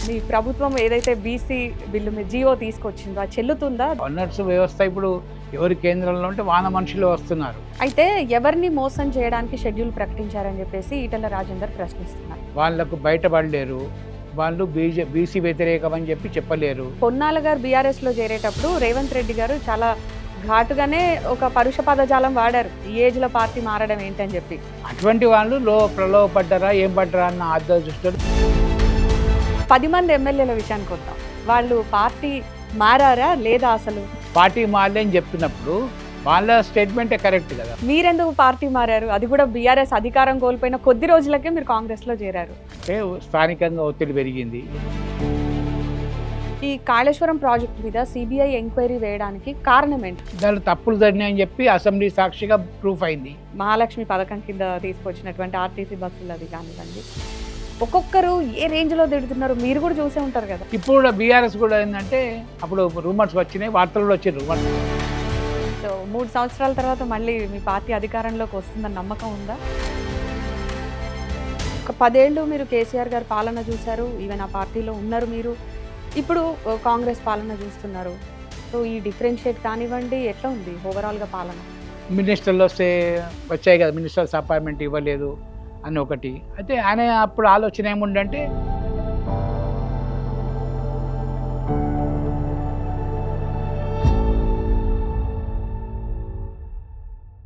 మీ ప్రభుత్వం ఏదైతే BC bill మీద జీవో తీసుకొచ్చిందో అది చెల్లుతుందా? గవర్నర్స్ వ్యవస్థ ఇప్పుడు ఎవరి కేంద్రంలో ఉంటే వాన మనుషులు వస్తున్నారు. అయితే ఎవరిని మోసం చేయడానికి షెడ్యూల్ ప్రకటించారని చెప్పేసి ఈటెల రాజేందర్ ప్రశ్నిస్తున్నారు. వాళ్ళకు బయటపడలేరు, వాళ్ళు బీసీ వ్యతిరేకం అని చెప్పలేరు. పొన్నాల గారు బీఆర్ఎస్ లో చేరేటప్పుడు రేవంత్ రెడ్డి గారు చాలా ఘాటుగానే ఒక పరుష పదజాలం వాడారు, ఈ ఏజ్ లో పార్టీ మారడం ఏంటని చెప్పి. అటువంటి వాళ్ళు ప్రలోభపడ్డారా ఏం పడ్డారా అన్న ఆర్థ దృష్టితో 10 మంది ఎమ్మెల్యేల విషయానికి వద్దాం. వాళ్ళు పార్టీ మారారా లేదా? అసలు పార్టీ మారలే అని చెప్తున్నప్పుడు వాళ్ళ స్టేట్మెంటే కరెక్ట్ కదా. మీరెందుకు పార్టీ మారారు? అది కూడా బీఆర్ఎస్ అధికారం కోల్పోయిన కొద్ది రోజులకే మీరు కాంగ్రెస్ లో చేరారు. అంటే స్థానికంగా ఒత్తిడి పెరిగింది. ఈ కాళేశ్వరం ప్రాజెక్ట్ మీద సిబిఐ ఎంక్వైరీ వేయడానికి కారణం ఏంటి? దానిలో తప్పులు జరిగినాయని చెప్పి అసెంబ్లీ సాక్షిగా ప్రూఫ్ అయింది. మహాలక్ష్మి పథకం కింద తీసుకొచ్చినటువంటి ఆర్టీసీ బస్సులు అది కానివ్వండి, ఒక్కొక్కరు ఏ రేంజ్ లో తిడుతున్నారు మీరు కూడా చూసే ఉంటారు కదా. ఇప్పుడు కూడా బీఆర్ఎస్ కూడా ఏంటంటే అప్పుడు రూమర్స్ వచ్చినాయి, వార్తలు కూడా వచ్చాయి రూమర్స్. సో 3 సంవత్సరాల తర్వాత మళ్ళీ మీ పార్టీ అధికారంలోకి వస్తుందని నమ్మకం ఉందా? ఒక 10 ఏళ్ళు మీరు కేసీఆర్ గారి పాలన చూశారు, ఈవెన్ ఆ పార్టీలో ఉన్నారు మీరు. ఇప్పుడు కాంగ్రెస్ పాలన చూస్తున్నారు. సో ఈ డిఫరెన్షియేట్ కానివ్వండి, ఎట్లా ఉంది ఓవరాల్గా పాలన? మినిస్టర్లు వచ్చాయి కదా, మినిస్టర్స్ అపాయింట్మెంట్ ఇవ్వలేదు అని ఒకటి. అయితే ఆయన అప్పుడు ఆలోచన ఏముండంటే